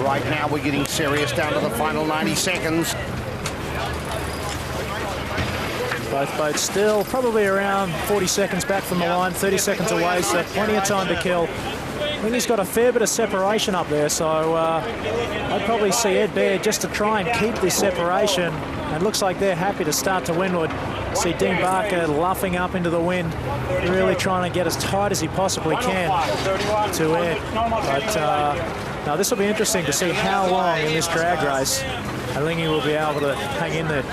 Right now we're getting serious down to the final 90 seconds. Both boats still probably around 40 seconds back from the line, 30 seconds away, so plenty of time to kill. I think he's got a fair bit of separation up there, so I'd probably see Ed Baird just to try and keep this separation. And looks like they're happy to start to windward. See Dean Barker luffing up into the wind, really trying to get as tight as he possibly can to Ed. But now this will be interesting to see how long in this drag race Alinghi will be able to hang in there.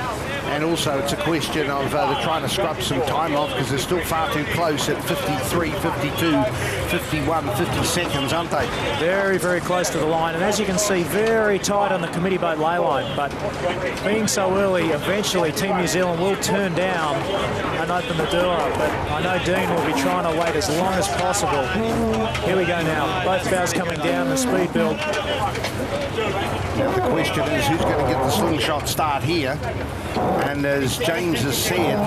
And also it's a question of they're trying to scrub some time off because they're still far too close at 53, 52, 51, 50 seconds, aren't they? Very, very close to the line. And as you can see, very tight on the committee boat lay line. But being so early, eventually Team New Zealand will turn down and open the door up. But I know Dean will be trying to wait as long as possible. Here we go now. Both bows coming down, the speed build. Now the question is who's going to get the slingshot start here. And as James has said,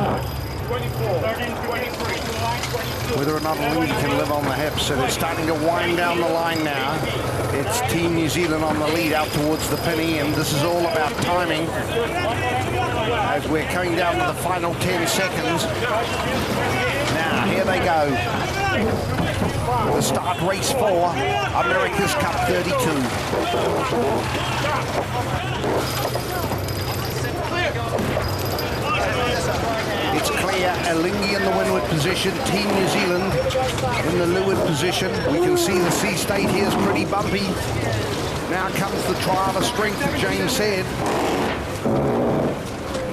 whether or not Alinghi can live on the hips. So they're starting to wind down the line now. It's Team New Zealand on the lead out towards the pinny, and this is all about timing as we're coming down to the final 10 seconds. Now, here they go. The start race for America's Cup 32. It's clear, Alinghi in the windward position, Team New Zealand in the leeward position. We can see the sea state here is pretty bumpy. Now comes the trial of strength that James said.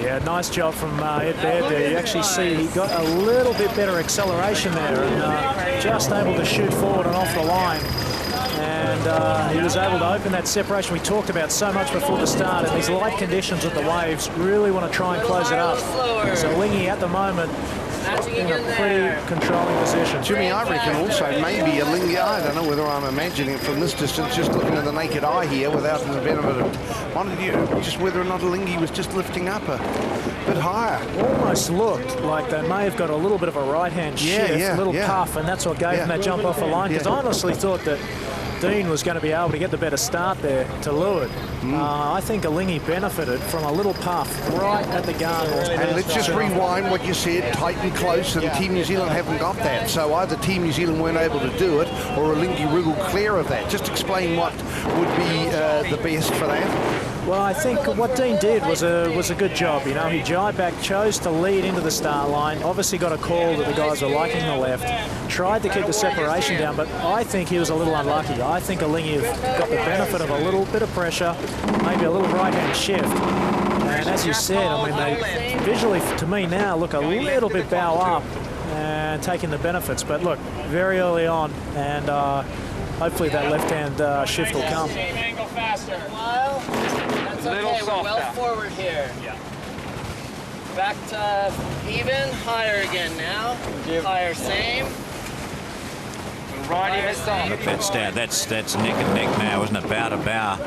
Yeah, nice job from Ed Baird there. You actually see he got a little bit better acceleration there and just able to shoot forward and off the line. And he was able to open that separation we talked about so much before the start. And these light conditions with the waves really want to try and close it up. So Alinghi at the moment in a pretty controlling position. Jimmy, I reckon also maybe Alinghi, I don't know whether I'm imagining it from this distance, just looking at the naked eye here without the benefit of one of you, just whether or not Alinghi was just lifting up a bit higher. Almost looked like they may have got a little bit of a right-hand shift, a little puff, and that's what gave them that jump off the line, because I honestly thought that Dean was going to be able to get the better start there to leeward. I think Alinghi benefited from a little puff right at the gun. And let's just rewind what you said, tight and close, and Team New Zealand haven't got that. So either Team New Zealand weren't able to do it, or Alinghi wriggled clear of that. Just explain what would be the best for that. Well, I think what Dean did was a good job. You know, he jibed back, chose to lead into the start line, obviously got a call that the guys were liking the left, tried to keep the separation down, but I think he was a little unlucky. I think Alinghi got the benefit of a little bit of pressure, maybe a little right-hand shift. And as you said, I mean, they visually, to me now, look a little bit bow up and taking the benefits. But look, very early on, and hopefully that left-hand shift will come. That's okay, we're well forward here. Back to even, higher again now. Higher, same. Right even side. Look, that's neck and neck now, isn't it? Bow to bow.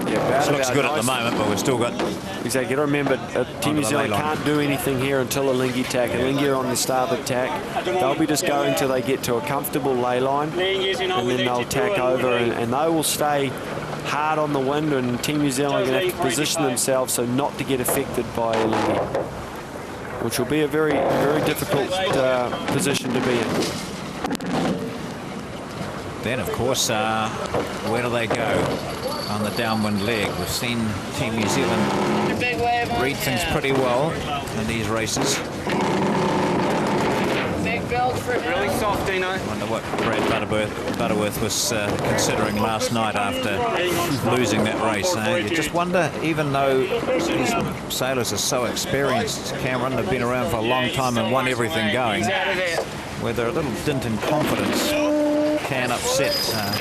This looks good at the moment, but we've still got... Exactly. You got to remember, Team New Zealand can't do anything here until Alinghi tack. Alinghi are on the starboard tack. They'll be just going until they get to a comfortable lay line, and then they'll tack over, and they will stay hard on the wind, and Team New Zealand are going to have to position themselves so not to get affected by Alinghi, which will be a very, very difficult position to be in. Then, of course, where do they go on the downwind leg? We've seen Team New Zealand read things pretty well in these races. Big build for him. Really soft, Dino. I wonder what Brad Butterworth was considering last night after losing that race. You just wonder, even though these sailors are so experienced, Cameron, they've been around for a long time and won everything going, whether a little dint in confidence can upset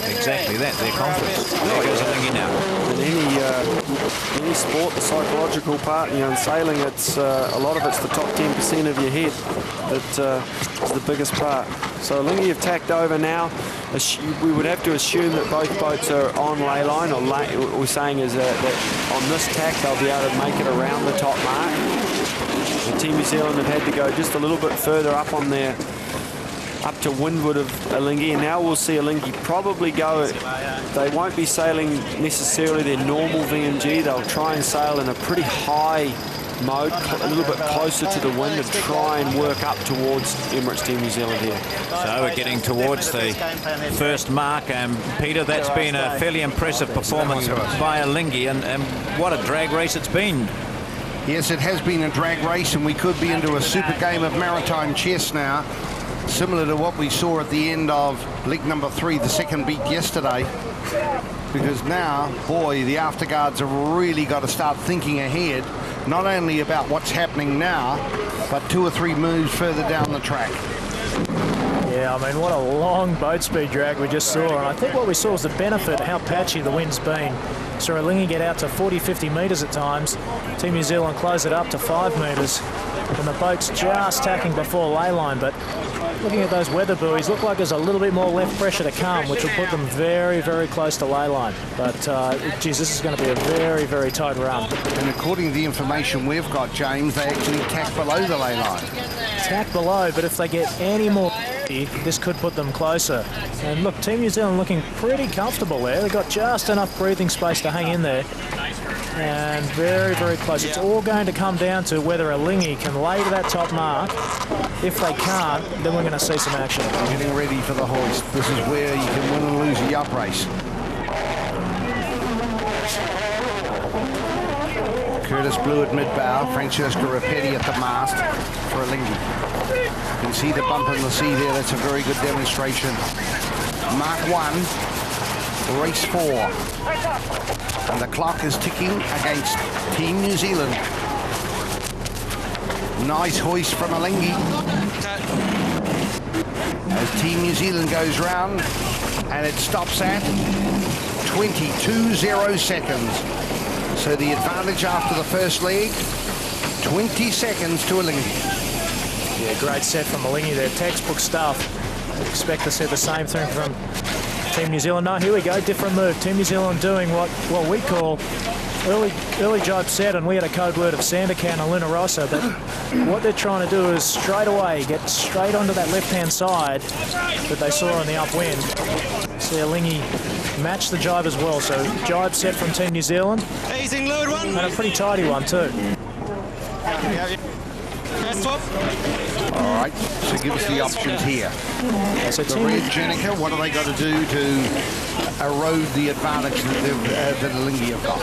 exactly that, their confidence. There goes Alinghi now. In any sport, the psychological part, you know, in sailing, it's a lot of it's the top 10% of your head that is the biggest part. So Alinghi have tacked over now. We would have to assume that both boats are on lay line, or what we're saying is that on this tack they'll be able to make it around the top mark. The Team New Zealand have had to go just a little bit further up on their up to windward of Alinghi, and now we'll see Alinghi probably go. They won't be sailing necessarily their normal VMG. They'll try and sail in a pretty high mode, a little bit closer to the wind, and try and work up towards Emirates Team New Zealand here. So we're getting towards the first mark, and Peter, that's been a fairly impressive performance by Alinghi, and what a drag race it's been. Yes, it has been a drag race, and we could be into a super game of maritime chess now, similar to what we saw at the end of leg number 3, the second beat yesterday. Because now, boy, the afterguards have really got to start thinking ahead, not only about what's happening now, but 2 or 3 moves further down the track. Yeah, I mean, what a long boat speed drag we just saw. And I think what we saw was the benefit of how patchy the wind's been. Saw Alinghi get out to 40, 50 metres at times. Team New Zealand close it up to 5 metres. And the boat's just tacking before ley line, but looking at those weather buoys, look like there's a little bit more left pressure to come, which will put them very, very close to ley line. But, geez, this is going to be a very, very tight run. And according to the information we've got, James, they actually tack below the ley line. Tack below, but if they get any more, this could put them closer. And look, Team New Zealand looking pretty comfortable there. They've got just enough breathing space to hang in there. And very, very close. It's all going to come down to whether Alinghi can lay to that top mark. If they can't, then we're going to see some action. Getting ready for the hoist. This is where you can win and lose a yacht race. Curtis Blue at mid-bow, Francesca Rapetti at the mast for Alinghi. You can see the bump in the sea there. That's a very good demonstration. Mark 1, race 4. And the clock is ticking against Team New Zealand. Nice hoist from Alinghi. As Team New Zealand goes round, and it stops at 22.0 seconds. So the advantage after the first leg, 20 seconds to Alinghi. Yeah, great set from Alinghi there. Textbook stuff. I'd expect to see the same thing from Team New Zealand. No, here we go, different move. Team New Zealand doing what we call early jibe set, and we had a code word of Sandakan and Luna Rossa, but what they're trying to do is straight away get straight onto that left-hand side that they saw on the upwind. See Alinghi match the jibe as well, so jibe set from Team New Zealand, and a pretty tidy one too. All right, so give us the options here. So The red Jenica, what are they got to do to erode the advantage that Alinghi have got?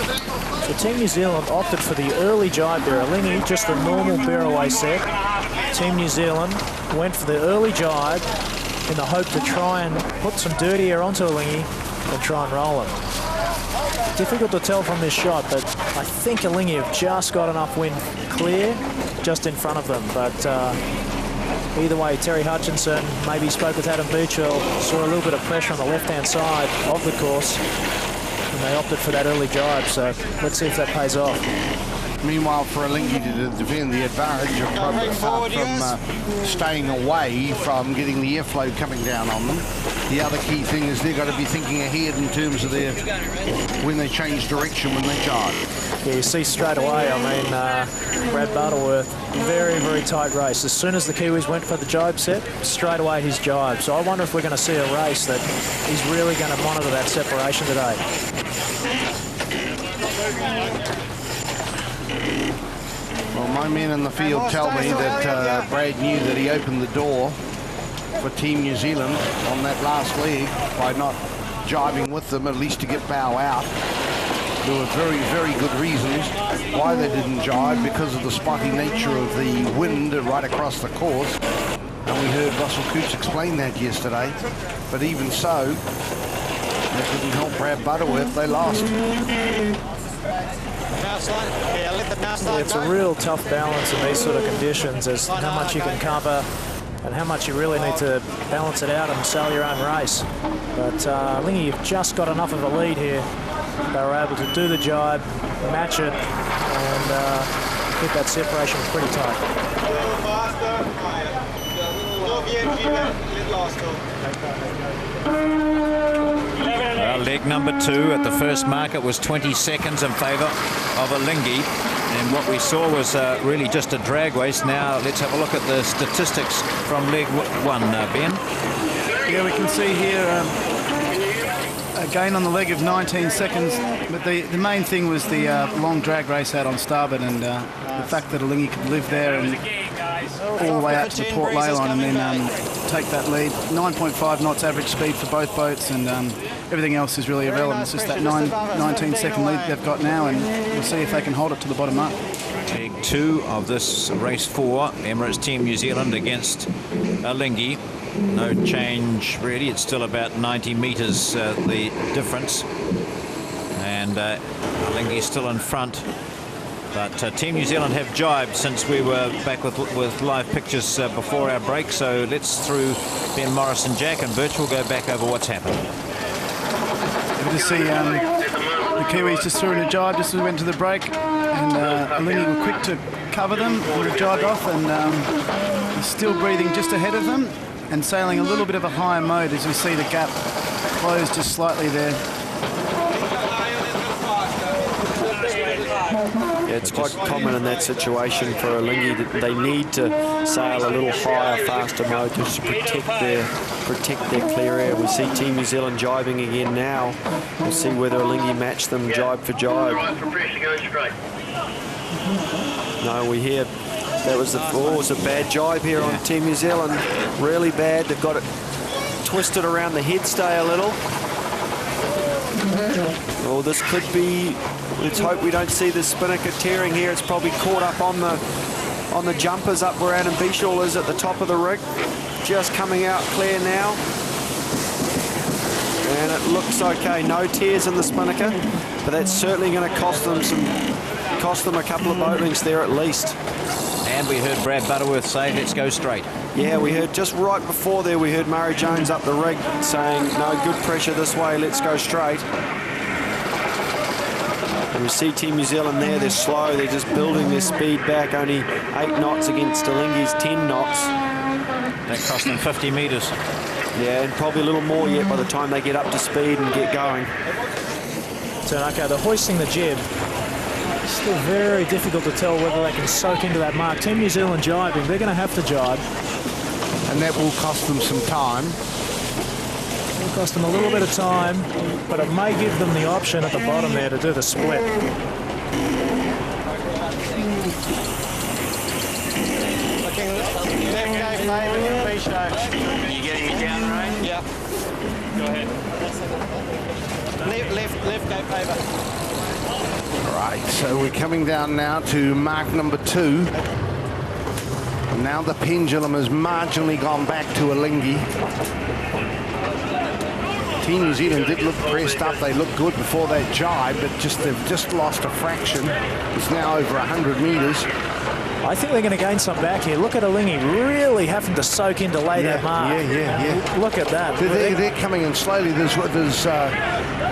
So Team New Zealand opted for the early jibe there. Alinghi, just the normal bear-away set. Team New Zealand went for the early jibe in the hope to try and put some dirty air onto Alinghi and try and roll him. Difficult to tell from this shot, but I think Alinghi have just got enough wind clear just in front of them. But either way, Terry Hutchinson maybe spoke with Adam Beachell, saw a little bit of pressure on the left-hand side of the course, and they opted for that early jibe. So let's see if that pays off. Meanwhile, for Alinghi to defend the advantage, apart from staying away from getting the airflow coming down on them, the other key thing is they've got to be thinking ahead in terms of their when they change direction, when they jibe. Yeah, you see straight away, I mean, Brad Butterworth, very, very tight race. As soon as the Kiwis went for the jibe set, straight away his jibe. So I wonder if we're going to see a race that he's really going to monitor that separation today. Well, my men in the field tell me that Brad knew that he opened the door for Team New Zealand on that last leg by not jibing with them, at least to get bow out. There were very, very good reasons why they didn't jibe, because of the spotty nature of the wind right across the course. And we heard Russell Coots explain that yesterday. But even so, that didn't help Brad Butterworth. They lost. Yeah, it's a real tough balance in these sort of conditions as how much you can cover and how much you really need to balance it out and sail your own race. But Alinghi, you've just got enough of a lead here. They were able to do the jibe, match it, and keep that separation pretty tight. Well, leg number 2 at the first market was 20 seconds in favour of Alinghi, and what we saw was really just a drag race. Now let's have a look at the statistics from leg 1, Ben. Yeah, we can see here a gain on the leg of 19 seconds, but the main thing was the long drag race out on starboard, and the fact that Alinghi could live there and all the way out to the port ley line and then take that lead. 9.5 knots average speed for both boats, and everything else is really irrelevant. It's just that 19-second lead they've got now, and we'll see if they can hold it to the bottom mark. Leg 2 of this race 4, Emirates Team New Zealand against Alinghi. No change really, it's still about 90 metres the difference, and Alinghi still in front, but Team New Zealand have jibed since we were back with live pictures before our break. So let's through Ben Morris and Jack, and Birch will go back over what's happened. We just see the Kiwis just threw in a jibe just as we went to the break, and Alinghi were quick to cover them, would have jibed off, and still breathing just ahead of them and sailing a little bit of a higher mode as we see the gap close just slightly there. Yeah, it's quite common in that situation for Alinghi that they need to sail a little higher, faster mode just to protect their clear air. We see Team New Zealand jibing again now. We'll see whether Alinghi match them jibe for jibe. No, we hear that was a bad jibe here on Team New Zealand. Really bad. They've got it twisted around the head stay a little. Oh, this could be. Let's hope we don't see the spinnaker tearing here. It's probably caught up on the jumpers up where Adam Bishall is at the top of the rig. Just coming out clear now. And it looks okay. No tears in the spinnaker, but that's certainly going to cost them a couple of boat lengths there at least. And we heard Brad Butterworth say, let's go straight. Yeah, we heard just right before there, we heard Murray Jones up the rig saying, no, good pressure this way, let's go straight. And we see Team New Zealand there, they're slow, they're just building their speed back, only 8 knots against Alinghi's 10 knots. That cost them 50 metres. Yeah, and probably a little more yet by the time they get up to speed and get going. So, okay, they're hoisting the jib. Still very difficult to tell whether they can soak into that mark. Team New Zealand jibing, they're going to have to jibe. And that will cost them some time. It'll cost them a little bit of time, but it may give them the option at the bottom there to do the split. Are you getting me down right? Yeah. Go ahead. Left, go paper. Right, so we're coming down now to mark number 2. Now the pendulum has marginally gone back to Alinghi. Team New Zealand did look pressed up. They looked good before that jibe, but they've just lost a fraction. It's now over 100 metres. I think they're going to gain some back here. Look at Alinghi really having to soak in to lay that mark. Yeah. Look at that. They're coming in slowly. There's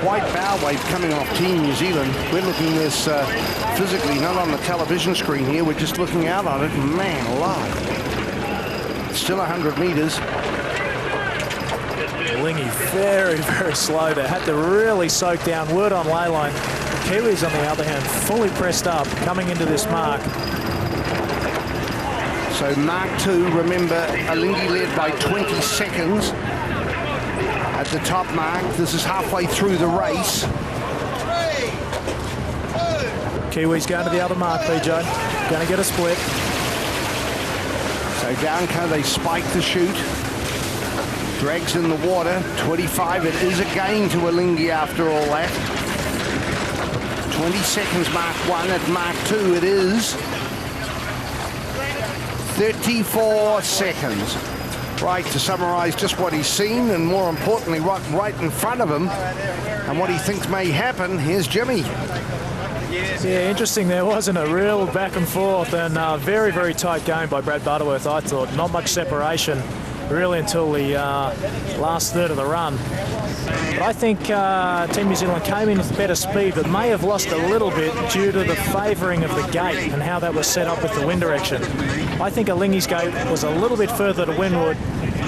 white bow wave coming off Team New Zealand. We're looking at this physically, not on the television screen here. We're just looking out on it. Man alive. Still 100 metres. Alinghi very, very slow there. Had to really soak down. Word on ley line. The Kiwis, on the other hand, fully pressed up coming into this mark. So Mark 2, remember, Alinghi led by 20 seconds at the top mark. This is halfway through the race. Kiwis going to the other mark, BJ. Going to get a split. So down come they spike the chute. Drags in the water. 25, it is a gain to Alinghi after all that. 20 seconds Mark 1. At Mark 2 it is 34 seconds. Right, to summarise just what he's seen, and more importantly, right in front of him, and what he thinks may happen. Here's Jimmy. Yeah, interesting there, wasn't it? Real back and forth, and very, very tight game by Brad Butterworth, I thought. Not much separation, really, until the last third of the run. But I think Team New Zealand came in with better speed, but may have lost a little bit due to the favouring of the gate and how that was set up with the wind direction. I think Alinghi's gate was a little bit further to windward.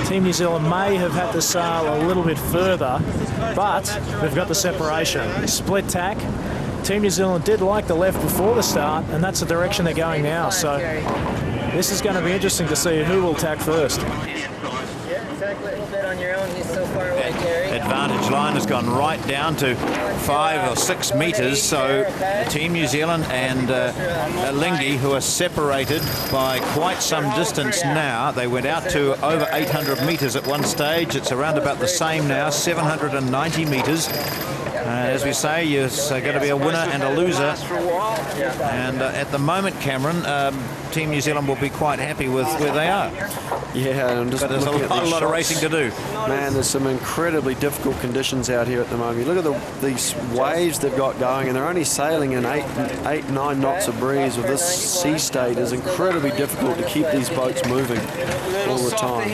Team New Zealand may have had to sail a little bit further, but we've got the separation. Split tack. Team New Zealand did like the left before the start, and that's the direction they're going now. So this is going to be interesting to see who will tack first. Yeah, exactly. A little bit on your own. advantage line has gone right down to 5 or 6 metres. So Team New Zealand and Alinghi, who are separated by quite some distance now. They went out to over 800 metres at one stage. It's around about the same now, 790 metres. As we say, there's going to be a winner and a loser. And at the moment, Cameron, Team New Zealand will be quite happy with where they are. Yeah, and just but there's a lot of racing to do. Man, there's some incredibly difficult conditions out here at the moment. You look at these waves they've got going, and they're only sailing in 9 knots of breeze with this sea state. Is incredibly difficult to keep these boats moving all the time.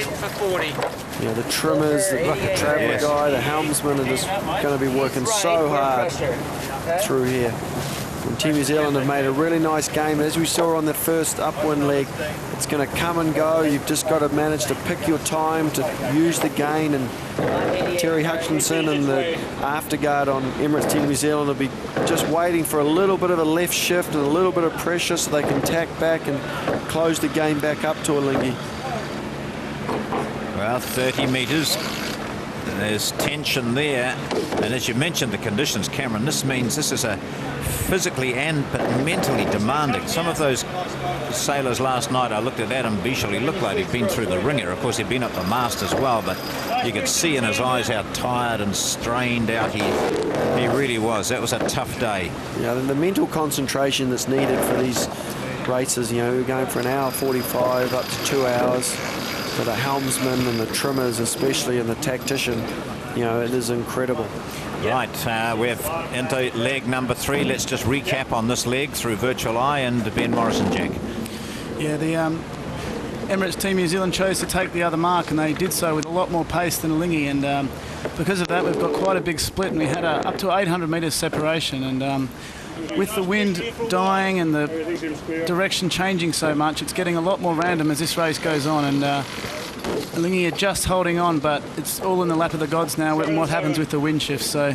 You know, the trimmers, the bucket traveller guy, the helmsman are just going to be working so hard through here. And Team New Zealand have made a really nice game. As we saw on the first upwind leg, it's going to come and go. You've just got to manage to pick your time to use the gain. And Terry Hutchinson and the afterguard on Emirates Team New Zealand will be just waiting for a little bit of a left shift and a little bit of pressure so they can tack back and close the game back up to Alinghi. Well, 30 metres. There's tension there. And as you mentioned, the conditions, Cameron, this means this is a physically and but mentally demanding. Some of those sailors last night, I looked at Adam Bichel, he looked like he'd been through the ringer. Of course, he'd been up the mast as well, but you could see in his eyes how tired and strained out he really was. That was a tough day. Yeah, the mental concentration that's needed for these races, you know, we're going for an hour 45 up to 2 hours for the helmsman and the trimmers especially, and the tactician. You know, it is incredible. Right, we're into leg number 3. Let's just recap on this leg through Virtual Eye and Ben Morrison, Jack. Yeah, the Emirates Team New Zealand chose to take the other mark, and they did so with a lot more pace than Alinghi, and because of that we've got quite a big split, and we had up to 800 metres separation, and with the wind dying and the direction changing so much, it's getting a lot more random as this race goes on, and Alinghi are just holding on, but it's all in the lap of the gods now and what happens with the wind shift. So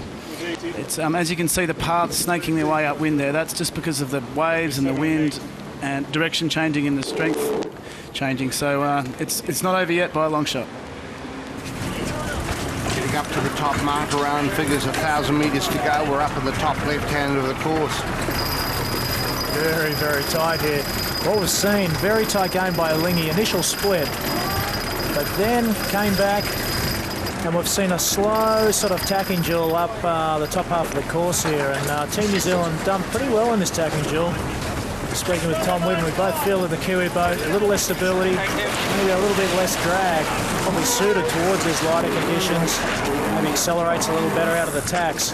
it's as you can see, the paths snaking their way upwind there. That's just because of the waves and the wind and direction changing and the strength changing. So it's not over yet by a long shot. Getting up to the top mark, around figures 1,000 metres to go. We're up in the top left hand of the course. Very, very tight here. What we've seen, very tight game by Alinghi, initial split, but then came back, and we've seen a slow sort of tacking duel up the top half of the course here, and Team New Zealand done pretty well in this tacking duel. Speaking with Tom Whitten, we both feel that the Kiwi boat, a little less stability, maybe a little bit less drag, probably suited towards these lighter conditions, maybe accelerates a little better out of the tacks.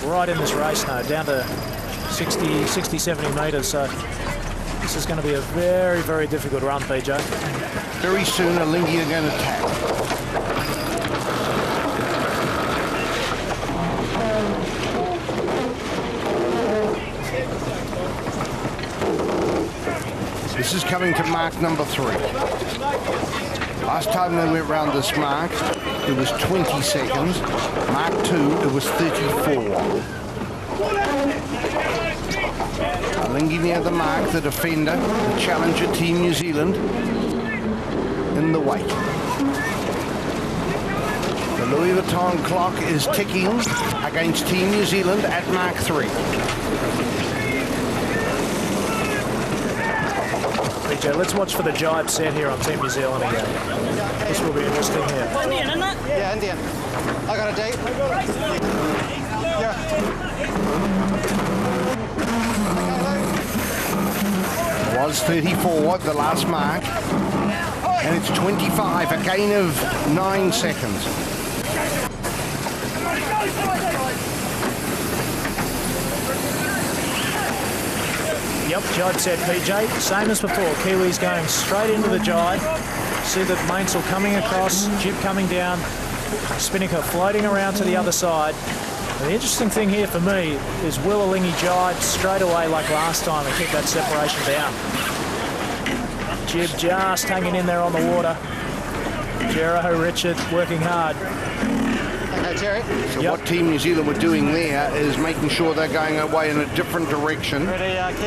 Right in this race now, down to 60, 70 metres, so this is going to be a very, very difficult run, PJ. Very soon, Alinghi are going to tack. This is coming to mark number 3. Last time they went round this mark, it was 20 seconds. Mark 2, it was 34. Alinghi near the mark, the defender, the challenger Team New Zealand in the wake. The Louis Vuitton clock is ticking against Team New Zealand at mark 3. PJ, let's watch for the jibe set here on Team New Zealand again. This will be interesting here. Indian, isn't it? Yeah, Indian. I got a date. It was 34 at the last mark, and it's 25, a gain of 9 seconds. Yep, jibe set, PJ. Same as before. Kiwis going straight into the jibe. See the mainsail coming across, jib coming down, spinnaker floating around to the other side. And the interesting thing here for me is will Alinghi jibe straight away like last time and keep that separation down. Jib just hanging in there on the water. Jero, Richard working hard. So what Team New Zealand were doing there is making sure they're going away in a different direction.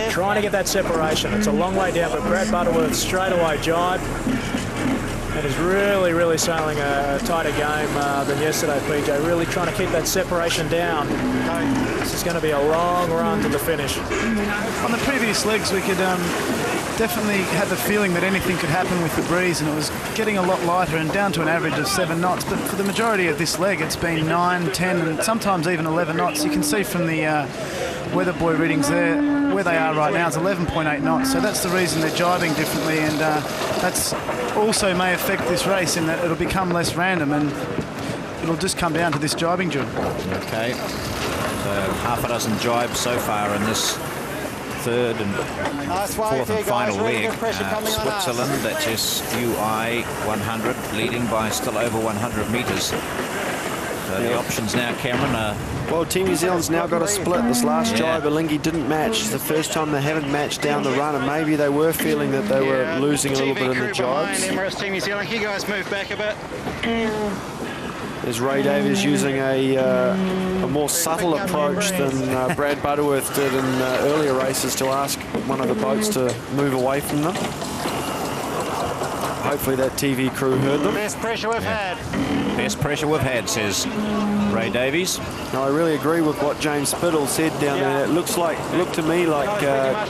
Trying to get that separation. It's a long way down, but Brad Butterworth straight away jibe. And he's really, really sailing a tighter game than yesterday, PJ. Really trying to keep that separation down. This is going to be a long run to the finish. On the previous legs, we could definitely have the feeling that anything could happen with the breeze, and it was getting a lot lighter and down to an average of 7 knots. But for the majority of this leg, it's been 9, 10, and sometimes even 11 knots. You can see from the weather buoy readings there, where they are right now is 11.8 knots. So that's the reason they're jibing differently, and that's also may affect this race in that it'll become less random and it'll just come down to this jibing drill. Okay, so half a dozen jibes so far in this third and fourth and final leg. Switzerland, that's SUI 100, leading by still over 100 metres. So the options now, Cameron, are... Well, Team New Zealand's now got a split. This last jibe, Alinghi didn't match. It's the first time they haven't matched down the run, and maybe they were feeling that they were losing a little bit in the jibes. Emirates Team New Zealand, you guys move back a bit. There's Ray Davies using a more subtle approach than Brad Butterworth did in earlier races to ask one of the boats to move away from them. Hopefully that TV crew heard them. Best pressure we've had. Best pressure we've had, says Ray Davies. No, I really agree with what James Spittle said down there. It looked to me like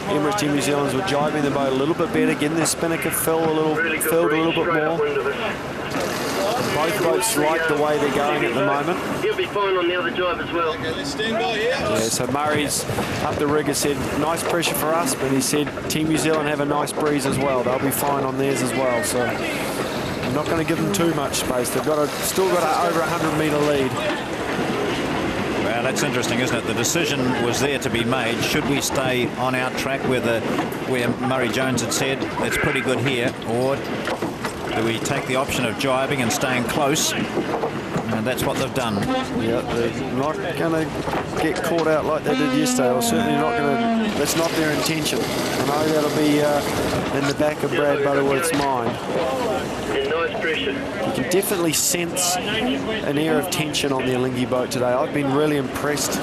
Emirates Team New Zealand's were jibing the boat a little bit better, getting their spinnaker filled a little bit more. Both boats like the way they're going at the moment. He'll be fine on the other jibe as well. Yeah, so Murray's up the rig has said, nice pressure for us, but he said Team New Zealand have a nice breeze as well. They'll be fine on theirs as well. So I'm not going to give them too much space. They've still got an over 100-metre lead. Well, that's interesting, isn't it? The decision was there to be made. Should we stay on our track where Murray Jones had said it's pretty good here, or do we take the option of jibing and staying close? And that's what they've done. Yeah, they're not going to get caught out like they did yesterday, or certainly not going to. That's not their intention. I know that'll be in the back of Brad Butterworth's mind. You can definitely sense an air of tension on the Alinghi boat today. I've been really impressed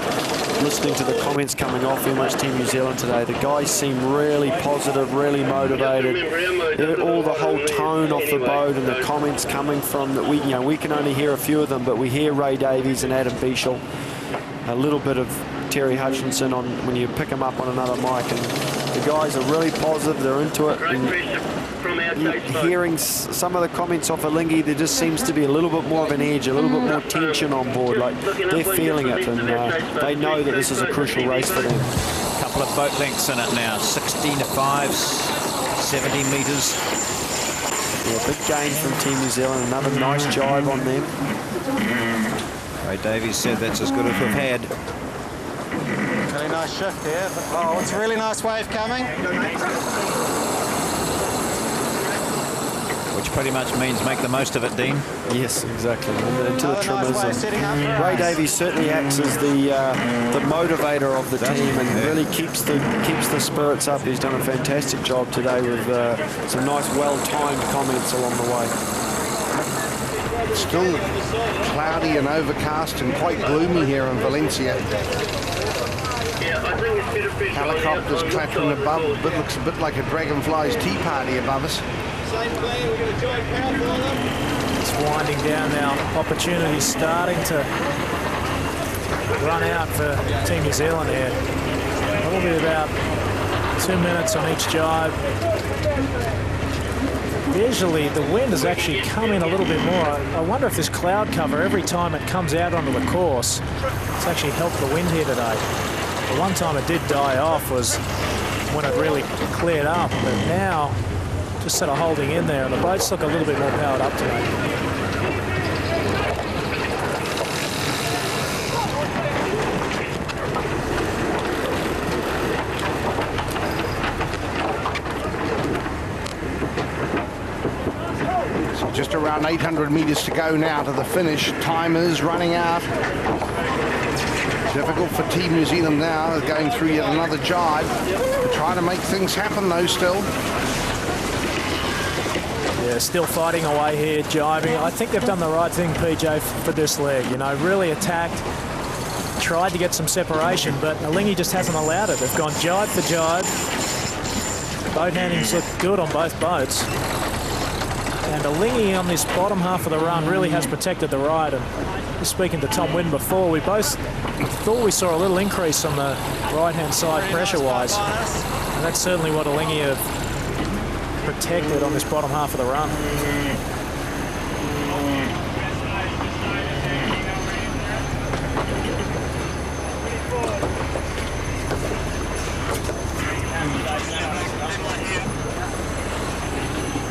listening to the comments coming off Emirates Team New Zealand today. The guys seem really positive, really motivated. All the whole tone off the boat and the comments coming from that we can only hear a few of them, but we hear Ray Davies and Adam Bieshel, a little bit of Terry Hutchinson on when you pick them up on another mic, and the guys are really positive. They're into it. Hearing some of the comments off Alinghi, there just seems to be a little bit more of an edge, a little bit more tension on board. Like they're feeling it, and they know that this is a crucial race for them. A couple of boat lengths in it now, 16 to 5, 70 metres. Yeah, big gain from Team New Zealand. Another nice jibe on them. Ray Davies said that's as good as we've had. Really nice shift there. Oh, it's a really nice wave coming. Which pretty much means make the most of it, Dean. Yes, exactly. And into the trimmers. Ray Davies certainly acts as the motivator of the team and really keeps the spirits up. He's done a fantastic job today with some nice, well-timed comments along the way. It's still cloudy and overcast and quite gloomy here in Valencia. Helicopters clattering above, but looks a bit like a dragonfly's tea party above us. It's winding down now. Opportunities starting to run out for Team New Zealand here. Probably about 2 minutes on each jibe. Visually, the wind is actually coming a little bit more. I wonder if this cloud cover, every time it comes out onto the course, it's actually helped the wind here today. The one time it did die off was when it really cleared up, but now just sort of holding in there, and the boats look a little bit more powered up today. So just around 800 metres to go now to the finish. Timers running out. Difficult for Team New Zealand now, going through yet another jibe. Trying to make things happen though still. Yeah, still fighting away here, jibing. I think they've done the right thing, PJ, for this leg. You know, really attacked, tried to get some separation, but Alinghi just hasn't allowed it. They've gone jibe for jibe. Boat handings look good on both boats. And Alinghi on this bottom half of the run really has protected the ride. And just speaking to Tom Wynn before, we both thought we saw a little increase on the right-hand side pressure-wise. And that's certainly what Alinghi have protected on this bottom half of the run.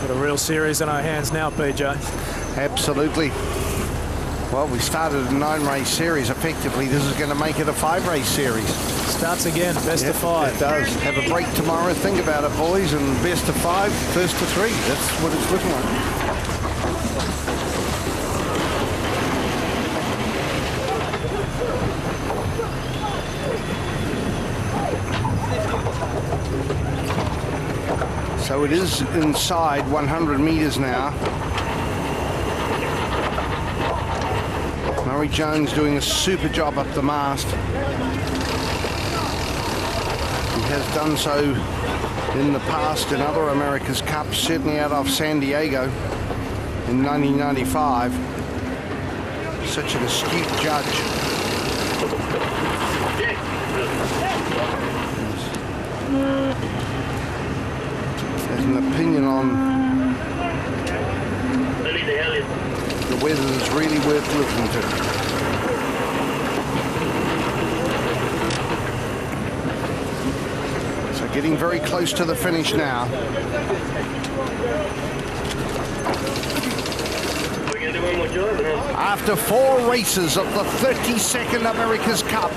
Got a real series in our hands now, PJ. Absolutely. Well, we started a 9-race series. Effectively, this is going to make it a 5-race series. Starts again, best of 5. It does. Have a break tomorrow. Think about it, boys. And best of 5, first to 3. That's what it's looking like. So it is inside 100 meters now. Murray Jones doing a super job up the mast. He has done so in the past in other America's Cups, certainly out of San Diego in 1995. Such an astute judge. Has an opinion on the weather that's really worth looking to. So getting very close to the finish now. After 4 races of the 32nd America's Cup,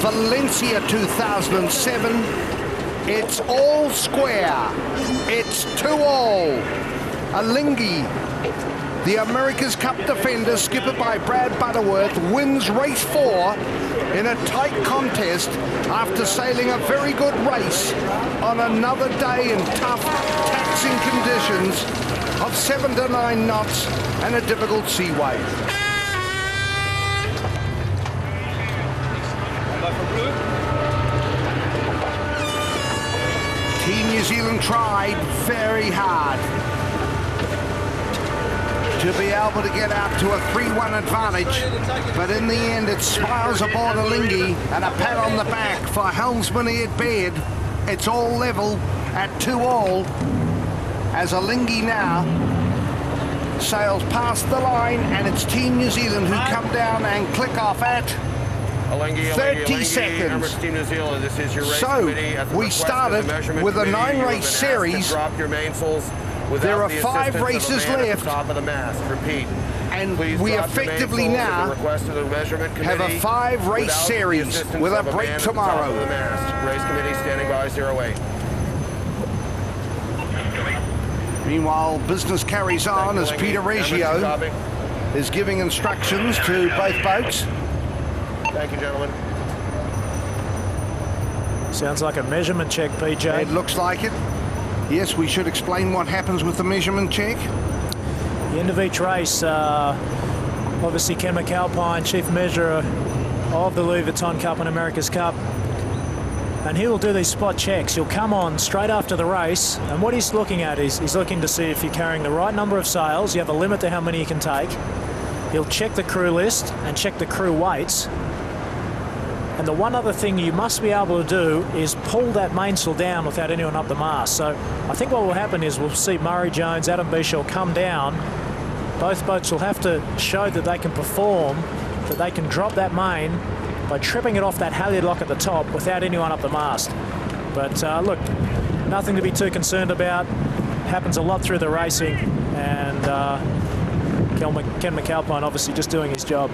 Valencia 2007, it's all square. It's 2-all. Alinghi, the America's Cup defender, skippered by Brad Butterworth, wins race 4 in a tight contest after sailing a very good race on another day in tough, taxing conditions of 7 to 9 knots and a difficult sea wave. Team New Zealand tried very hard to be able to get out to a 3-1 advantage, but in the end it smiles aboard Alinghi and a pat on the back for helmsman Ed Baird. It's all level at 2-all as Alinghi now sails past the line, and it's Team New Zealand who come down and click off at 30 seconds. Emirates Team New Zealand, this is your race So committee. At the we request started of the measurement with a committee, you have 9-race been asked to series. drop your mainsails without There are the 5 assistance races of a man at left. the top of the mast. Repeat. And Please we drop your effectively mainsails now at the request of the measurement have a committee 5-race without the series assistance with a of man break at the top tomorrow. of the mast. Race committee standing by 08. Meanwhile, business carries on as Peter Reggio is giving instructions to both boats. Thank you, gentlemen. Sounds like a measurement check, PJ. It looks like it. Yes, we should explain what happens with the measurement check. The end of each race, obviously Ken McAlpine, chief measurer of the Louis Vuitton Cup and America's Cup, and he will do these spot checks. He'll come on straight after the race, and what he's looking at is he's looking to see if you're carrying the right number of sails. You have a limit to how many you can take. He'll check the crew list and check the crew weights. And the one other thing you must be able to do is pull that mainsail down without anyone up the mast. So I think what will happen is we'll see Murray Jones, Adam Bishop come down. Both boats will have to show that they can perform, that they can drop that main by tripping it off that halyard lock at the top without anyone up the mast. But look, nothing to be too concerned about. Happens a lot through the racing, and Ken McAlpine obviously just doing his job.